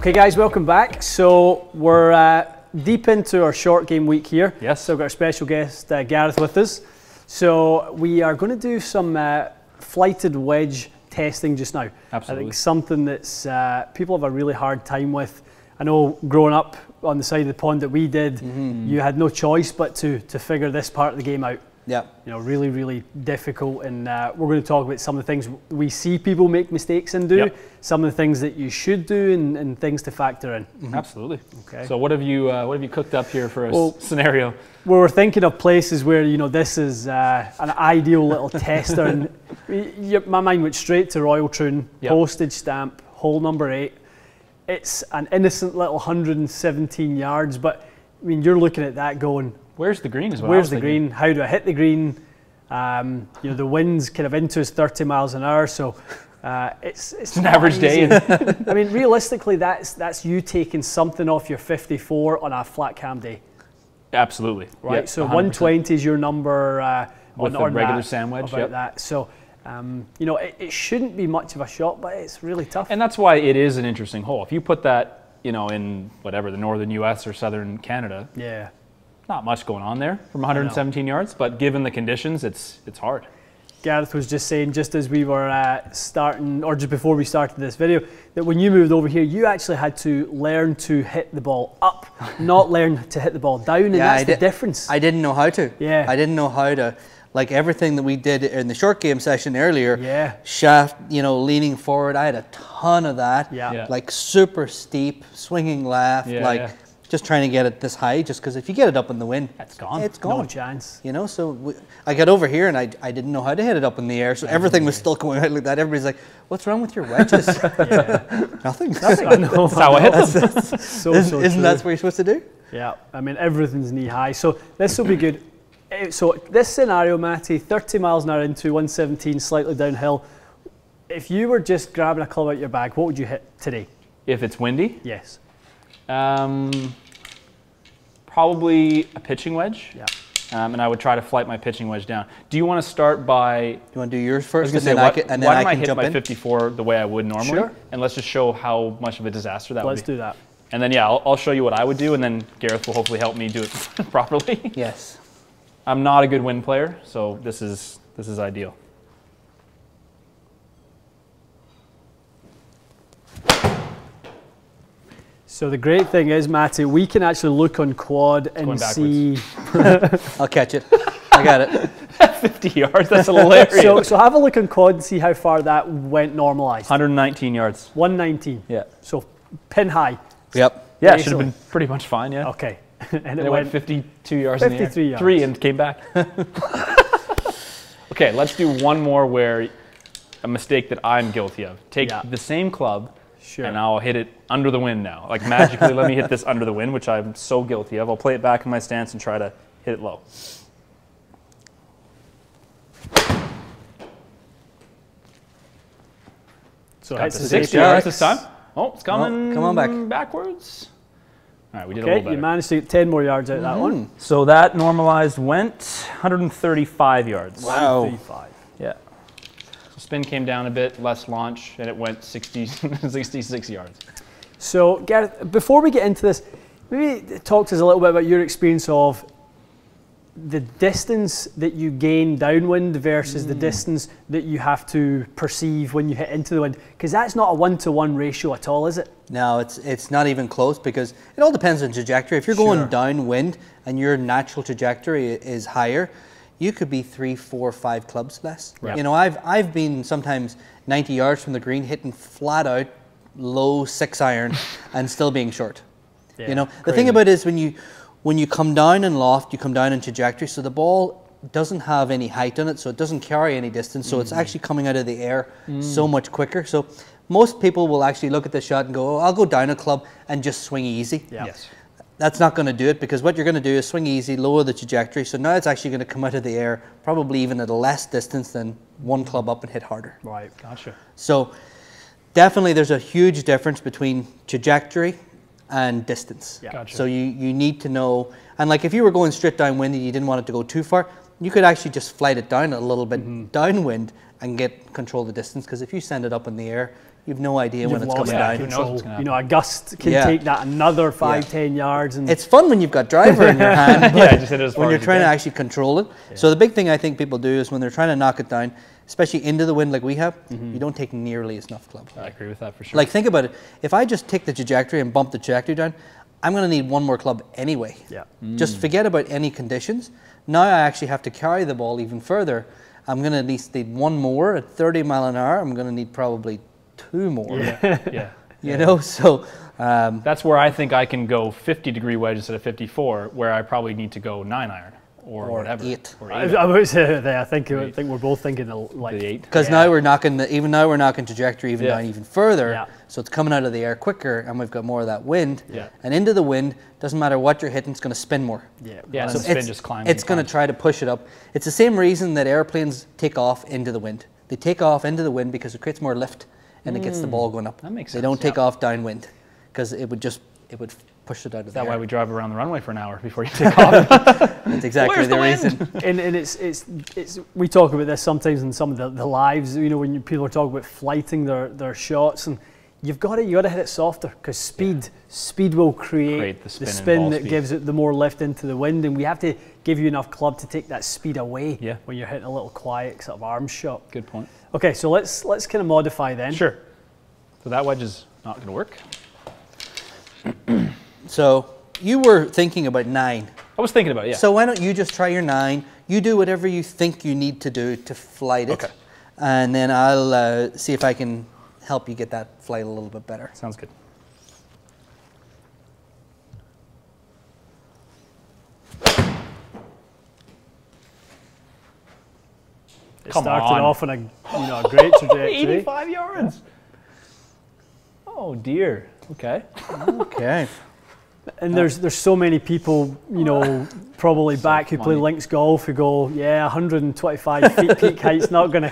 Okay guys, welcome back. So we're deep into our short game week here. Yes. So we've got our special guest Gareth with us. So we are going to do some flighted wedge testing just now. Absolutely. I think something that's people have a really hard time with. I know growing up on the side of the pond that we did, you had no choice but to figure this part of the game out. Yeah. You know, really, really difficult, and we're going to talk about some of the things we see people make mistakes and do, some of the things that you should do, and things to factor in. Absolutely. Okay. So what have you cooked up here for a scenario? Well, we're thinking of places where, you know, this is an ideal little tester, and my mind went straight to Royal Troon, postage stamp, hole number 8. It's an innocent little 117 yards, but I mean, you're looking at that going, where's the green? Where's the green? How do I hit the green? You know, the wind's kind of into us 30 miles an hour, so it's an average day. I mean, realistically, that's you taking something off your 54 on a flat cam day. Absolutely. Right. Yep, so 100%. 120 is your number with on the regular that, sandwich. About that. So. You know, it shouldn't be much of a shot, but it's really tough. And that's why it is an interesting hole. If you put that, you know, in whatever, the northern US or southern Canada, not much going on there from 117 yards, but given the conditions, it's hard. Gareth was just saying, just as we were starting, or just before we started this video, that when you moved over here, you actually had to learn to hit the ball up, not learn to hit the ball down, and that's the difference. I didn't know how to. Yeah. I didn't know how to. Like everything that we did in the short game session earlier, shaft, you know, leaning forward, I had a ton of that. Like super steep, swinging left, just trying to get it this high, just because if you get it up in the wind, it's gone. It's gone. No chance. You know, so I got over here and I didn't know how to hit it up in the air, so everything was still going out like that. Everybody's like, what's wrong with your wedges? Nothing. I know. That's how I hit them. Isn't that what you're supposed to do? Yeah, I mean, everything's knee high, so this will be good. So this scenario, Matty, 30 miles an hour into 117, slightly downhill. If you were just grabbing a club out your bag, what would you hit today? If it's windy? Yes. Probably a pitching wedge. Yeah. And I would try to flight my pitching wedge down. Do you want to start by... You want to do yours first? I was going to say, why don't I hit my 54 the way I would normally? Sure. And let's just show how much of a disaster that would be. Let's do that. And then, I'll show you what I would do, and then Gareth will hopefully help me do it properly. Yes. I'm not a good wind player, so this is ideal. So the great thing is, Matty, we can actually look on quad and see. I'll catch it. I got it. 50 yards, that's hilarious. So have a look on quad and see how far that went normalized. 119 yards. 119. Yeah. So pin high. Yep. Yeah, it should have been pretty much fine, yeah. Okay. And it went 52 yards in the air. 53 yards. 3 and came back. Okay, let's do one more where a mistake that I'm guilty of. Take the same club, and I'll hit it under the wind now. Like magically, let me hit this under the wind, which I'm so guilty of. I'll play it back in my stance and try to hit it low. So that's 60 yards this time. Oh, it's coming. Come on back. Backwards. All right, we did a little better. You managed to get 10 more yards out of that one. So that normalized went 135 yards. Wow. 135. Yeah. So spin came down a bit, less launch, and it went 66 yards. So Gareth, before we get into this, maybe talk to us a little bit about your experience of the distance that you gain downwind versus the distance that you have to perceive when you hit into the wind, because that's not a 1-to-1 ratio at all, is it? No, it's not even close, because it all depends on trajectory. If you're going downwind and your natural trajectory is higher, you could be 3, 4, 5 clubs less. Right. You know, I've been sometimes 90 yards from the green hitting flat out low 6-iron and still being short. You know, the thing about it is when you come down in loft, you come down in trajectory, so the ball doesn't have any height on it, so it doesn't carry any distance, so it's actually coming out of the air so much quicker. So most people will actually look at the shot and go, oh, I'll go down a club and just swing easy. Yes. That's not going to do it, because what you're going to do is swing easy, lower the trajectory, so now it's actually going to come out of the air probably even at a less distance than one club up and hit harder. Right, gotcha. So definitely there's a huge difference between trajectory and distance. Yeah. Gotcha. So you need to know, and like if you were going straight downwind and you didn't want it to go too far, you could actually just flight it down a little bit downwind and get control of the distance, because if you send it up in the air, you've no idea when it's coming down. You know, a gust can take that another 5-10 yards. And it's fun when you've got driver in your hand, but just hit it as far when you're as trying to actually control it. So the big thing I think people do is when they're trying to knock it down, especially into the wind like we have, you don't take nearly a snuff club. I agree with that for sure. Like, think about it. If I just take the trajectory and bump the trajectory down, I'm going to need one more club anyway. Yeah. Just forget about any conditions. Now I actually have to carry the ball even further. I'm going to at least need one more at 30 mile an hour. I'm going to need probably 2 more. You know, so that's where I think I can go 50-degree wedge instead of 54, where I probably need to go 9-iron or whatever. 8. Or 8. I would say that. I think we're both thinking like 8. Because now we're knocking now we're knocking trajectory even down even further. So it's coming out of the air quicker, and we've got more of that wind. And into the wind, doesn't matter what you're hitting, it's going to spin more. So the spin just climbs. It's going to try to push it up. It's the same reason that airplanes take off into the wind. They take off into the wind because it creates more lift, and it gets the ball going up. That makes sense. They sense. don't take off downwind because it would push it out of the air. Is that why we drive around the runway for an hour before you take off? That's exactly the reason. And it's we talk about this sometimes in some of the lives. You know, when people are talking about flighting their shots, and you got to hit it softer because speed will create the spin that gives it the more lift into the wind, and we have to give you enough club to take that speed away when you're hitting a little quiet sort of arm shot. Good point. Okay, so let's kind of modify then. Sure. So that wedge is not going to work. So you were thinking about 9. I was thinking about it, So why don't you just try your 9? You do whatever you think you need to do to flight it, and then I'll see if I can help you get that flight a little bit better. Sounds good. It started off on a great trajectory. 85 yards. Oh dear. Okay. Okay. And there's so many people, you know, probably back who play links golf who go, 125 feet peak height's not gonna.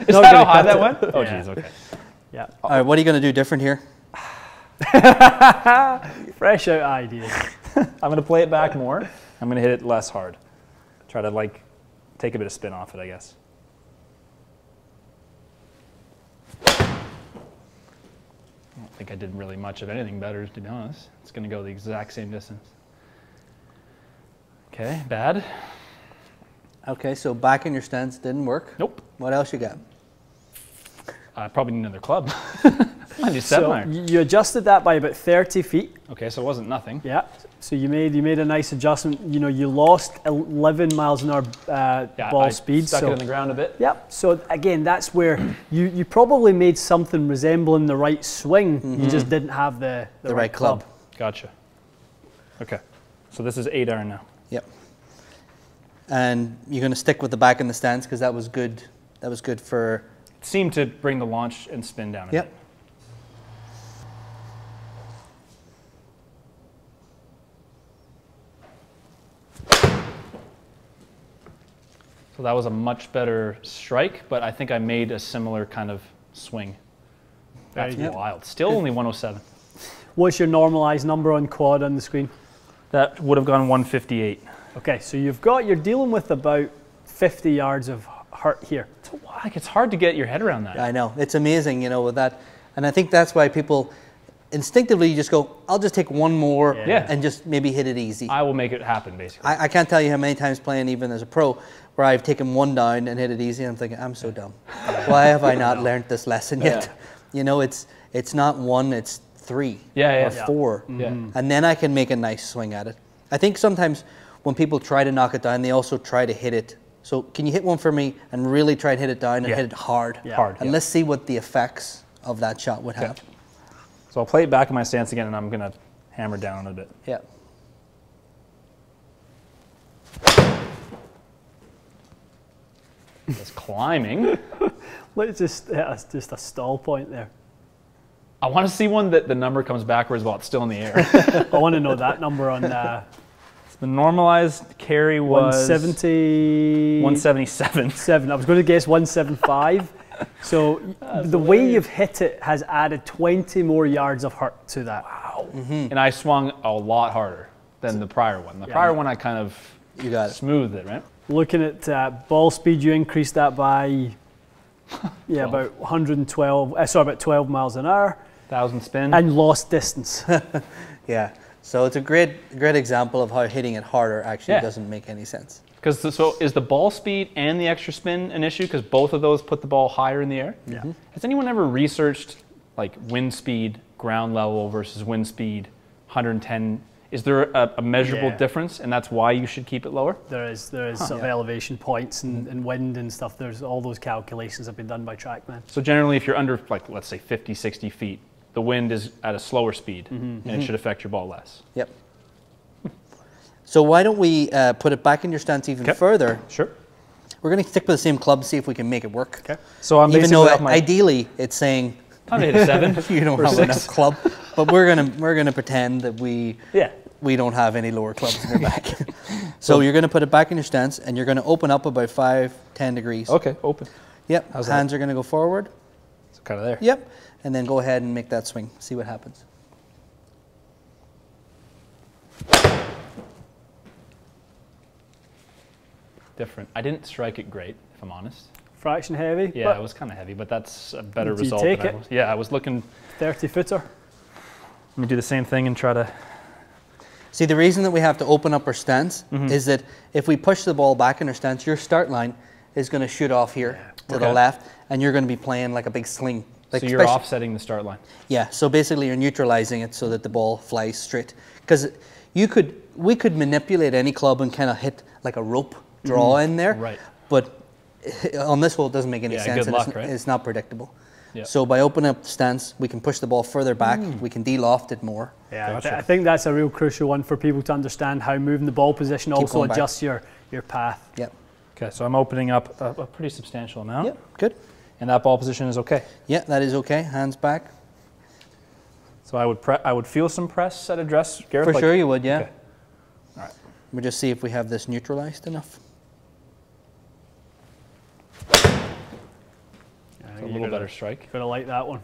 Is that how high that went? Oh jeez. Okay. Yeah. All right. What are you going to do different here? Fresh out ideas. I'm going to play it back more. I'm going to hit it less hard. Try to take a bit of spin off it, I guess. I don't think I did really much of anything better, to be honest. It's going to go the exact same distance. Okay, bad. Okay, so back in your stance didn't work. Nope. What else you got? I probably need another club. I do 7 so iron. You adjusted that by about 30 feet. Okay, so it wasn't nothing. Yeah. So you made a nice adjustment. You know, you lost 11 miles an hour ball speed. Stuck it in the ground a bit. Yep. So again, that's where you probably made something resembling the right swing. You just didn't have the right club. Gotcha. Okay. So this is 8 iron now. Yep. And you're going to stick with the back in the stance because that was good. That was good for. It seemed to bring the launch and spin down a bit. So that was a much better strike, but I think I made a similar kind of swing. That's wild. Still only 107. What's your normalized number on quad on the screen? That would have gone 158. Okay, so you're dealing with about 50 yards of hurt here. It's hard to get your head around that. I know. It's amazing, you know, with that. And I think that's why people instinctively just go, I'll just take one more and just maybe hit it easy. I will make it happen, basically. I can't tell you how many times playing even as a pro where I've taken one down and hit it easy and I'm thinking, I'm so dumb. Why have I not learned this lesson yet? You know, it's not 1, it's 3 or 4. And then I can make a nice swing at it. I think sometimes when people try to knock it down, they also try to hit it. So can you hit one for me and really try and hit it down and hit it hard? And let's see what the effects of that shot would have. So I'll play it back in my stance again and I'm going to hammer down a bit. Yeah. It's climbing. Let's just a stall point there. I want to see one that the number comes backwards while it's still in the air. I want to know that number on the normalized carry was 170. 177. I was going to guess 175. So the way you've hit it has added 20 more yards of hurt to that. Wow. And I swung a lot harder than the prior one. The prior one I kind of smoothed it, right? Looking at ball speed, you increased that by Yeah, about 112, sorry, about 12 miles an hour. 1,000 spin. And lost distance. Yeah, so it's a great example of how hitting it harder actually doesn't make any sense. Because so is the ball speed and the extra spin an issue? Because both of those put the ball higher in the air? Yeah. Has anyone ever researched like wind speed, ground level versus wind speed, 110? Is there a measurable difference, and that's why you should keep it lower? There is sort of elevation points and wind and stuff. There's all those calculations have been done by TrackMan. So generally, if you're under, like, let's say 50, 60 feet, the wind is at a slower speed, and it should affect your ball less. Yep. So why don't we put it back in your stance even further? Sure. We're going to stick with the same club, see if we can make it work. Okay. So I'm even though ideally it's saying time to hit a 7. You don't have enough club, but we're gonna pretend that we don't have any lower clubs in your back. So you're gonna put it back in your stance, and you're gonna open up about 5-10 degrees. Okay, open. Yep. Hands are gonna go forward. So kind of there. Yep. And then go ahead and make that swing. See what happens. Different. I didn't strike it great, if I'm honest. Fraction heavy. Yeah, it was kind of heavy, but that's a better result. Take it. Yeah, I was looking 30-footer. Let me do the same thing and try to. See, the reason that we have to open up our stance is that if we push the ball back in our stance, your start line is going to shoot off here to the left, and you're going to be playing like a big sling. Like so you're offsetting the start line. Yeah. So basically, you're neutralizing it so that the ball flies straight. Because we could manipulate any club and kind of hit like a rope draw in there. Right. But on this hole, it doesn't make any sense. Good luck, right? It's not predictable. Yep. So by opening up the stance, we can push the ball further back. We can de-loft it more. Yeah, gotcha. I think that's a real crucial one for people to understand how moving the ball position also adjusts your path. Yep. Okay, so I'm opening up a pretty substantial amount. Yep, good. And that ball position is okay? Yeah, that is okay. Hands back. So I would feel some press at address, Gareth? For sure you would, yeah. Okay. All right. We'll just see if we have this neutralized enough. A little better strike. Gonna like that one.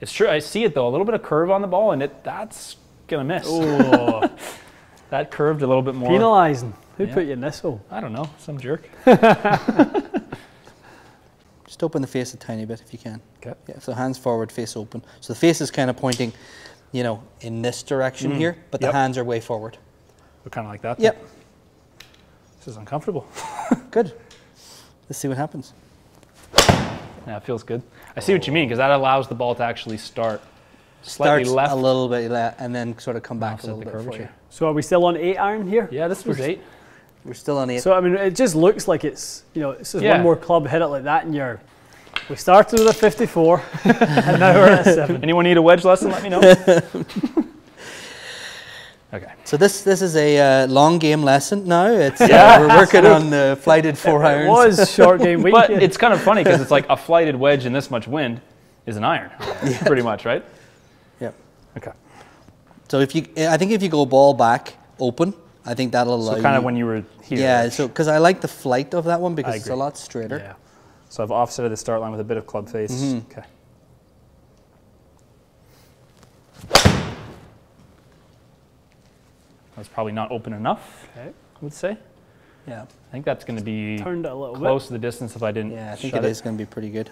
It's true. I see it though. A little bit of curve on the ball, and that's gonna miss. Oh, that curved a little bit more. Penalising. Who put you in this hole? I don't know. Some jerk. Just open the face a tiny bit if you can. Okay. Yeah. So hands forward, face open. So the face is kind of pointing, you know, in this direction here, but the hands are way forward. So kind of like that. Yep. This is uncomfortable. Good. Let's see what happens. Yeah, it feels good. I see what you mean, because that allows the ball to actually start slightly left. A little bit left, and then sort of come back a little bit for you. So are we still on 8 iron here? Yeah, this was 8. We're still on 8. So I mean, it just looks like it's, you know, it's just one more club, hit it like that, and you're. We started with a 54, and now we're at a 7. Anyone need a wedge lesson? Let me know. Okay. So this is a long game lesson now. It's we're working on the flighted 4 irons. It was short game week. But it's kind of funny because it's like a flighted wedge in this much wind is an iron, pretty much, right? Yep. Okay. So I think if you go ball back open, I think that'll allow you. So kind of when you were here. Yeah. So because I like the flight of that one because it's a lot straighter. Yeah. So I've offsetted the start line with a bit of club face. Okay. That's probably not open enough, I would say. Yeah. I think that's going to be turned it a little close to the distance if I didn't. Yeah, I think it is going to be pretty good.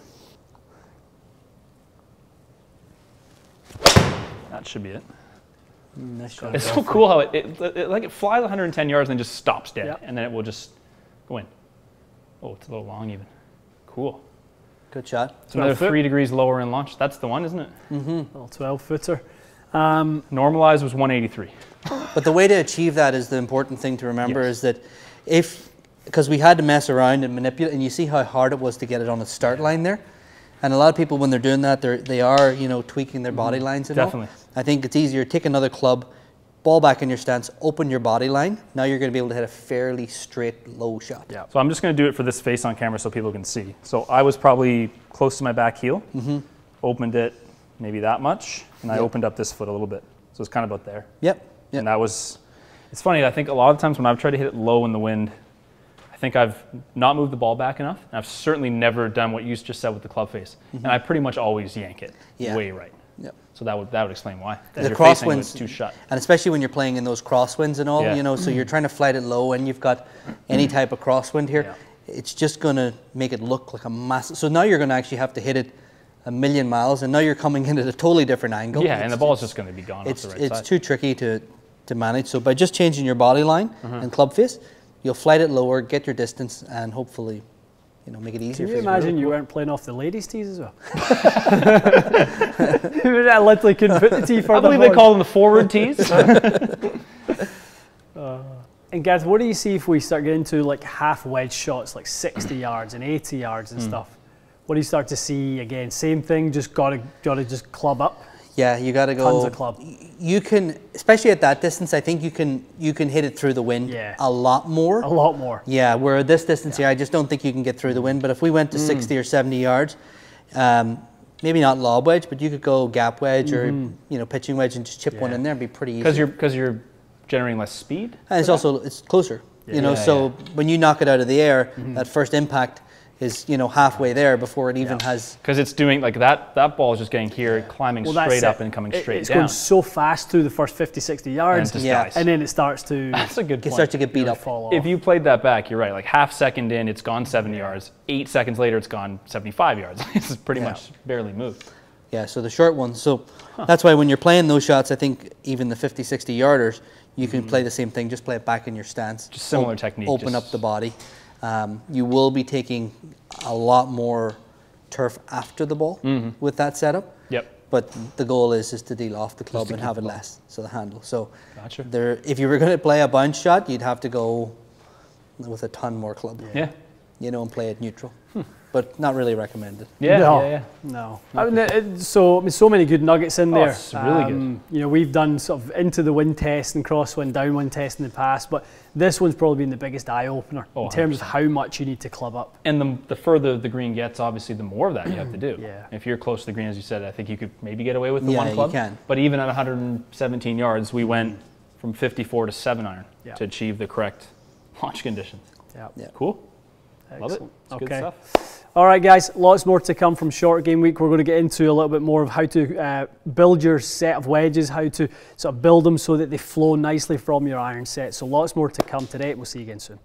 That should be it. Nice it's so cool how it flies 110 yards and then just stops dead, and then it will just go in. Oh, it's a little long even. Cool. Good shot. So another 3 degrees lower in launch. That's the one, isn't it? Mm-hmm. Little 12-footer. Normalized was 183. But the way to achieve that is the important thing to remember is that because we had to mess around and manipulate, and you see how hard it was to get it on the start line there. And a lot of people, when they're doing that, they are, you know, tweaking their body lines and all. I think it's easier. Take another club, ball back in your stance, open your body line. Now you're going to be able to hit a fairly straight, low shot. Yeah. So I'm just going to do it for this face on camera so people can see. So I was probably close to my back heel, opened it maybe that much, and I opened up this foot a little bit. So it's kind of about there. Yep. And that was, it's funny, I think a lot of times when I've tried to hit it low in the wind, I think I've not moved the ball back enough, and I've certainly never done what you just said with the club face. And I pretty much always yank it way right. Yep. So that would explain why. The crosswinds, too shut. And especially when you're playing in those crosswinds and all, you know, so you're trying to flight it low and you've got any type of crosswind here. it's just going to make it look like a massive. So now you're going to actually have to hit it a million miles, and now you're coming in at a totally different angle. Yeah, and the ball's just going to be gone off the right side. It's too tricky to manage. So by just changing your body line and club face, you'll flight it lower, get your distance, and hopefully, make it easier. Can you imagine you weren't playing off the ladies' tees as well? I literally couldn't put the tee further. I believe they call them the forward tees. And Gareth, what do you see if we start getting into like half wedge shots, like 60 yards and 80 yards and stuff? What do you start to see again? Same thing, just gotta just club up. Yeah, you got to go. Tons of club. You can, especially at that distance, I think you can hit it through the wind a lot more. A lot more. Yeah, where at this distance here, I just don't think you can get through the wind. But if we went to 60 or 70 yards, maybe not lob wedge, but you could go gap wedge or pitching wedge and just chip one in there. It'd be pretty easy. Because you're generating less speed. And it's closer. So when you knock it out of the air, that first impact is halfway there before it even has. Because it's doing like that ball is just getting here, climbing straight up and coming straight down. It's going so fast through the first 50, 60 yards, and then it starts to. That's a good point. It starts to get beat up. Fall off. If you played that back, you're right. Like half second in, it's gone 70 yards. 8 seconds later, it's gone 75 yards. It's pretty much barely moved. Yeah, so the short ones. So that's why when you're playing those shots, I think even the 50, 60 yarders, you can play the same thing. Just play it back in your stance. Just similar technique. Open up the body. You will be taking a lot more turf after the ball with that setup. Yep. But the goal is to deal off the club and have it less, so the handle. So if you were going to play a bounce shot, you'd have to go with a ton more club. Yeah. And play it neutral. But not really recommended. No. I mean, so many good nuggets in there. It's really good. We've done sort of into the wind test and crosswind, downwind test in the past, but this one's probably been the biggest eye opener in terms of how much you need to club up. And the further the green gets, obviously, the more of that you have to do. Yeah. If you're close to the green, as you said, I think you could maybe get away with the one club. You can. But even at 117 yards, we went from 54 to 7 iron to achieve the correct launch conditions. Yeah. Cool. Excellent. Love it. It's good stuff. All right, guys, lots more to come from Short Game Week. We're going to get into a little bit more of how to build your set of wedges, how to sort of build them so that they flow nicely from your iron set. So lots more to come today. We'll see you again soon.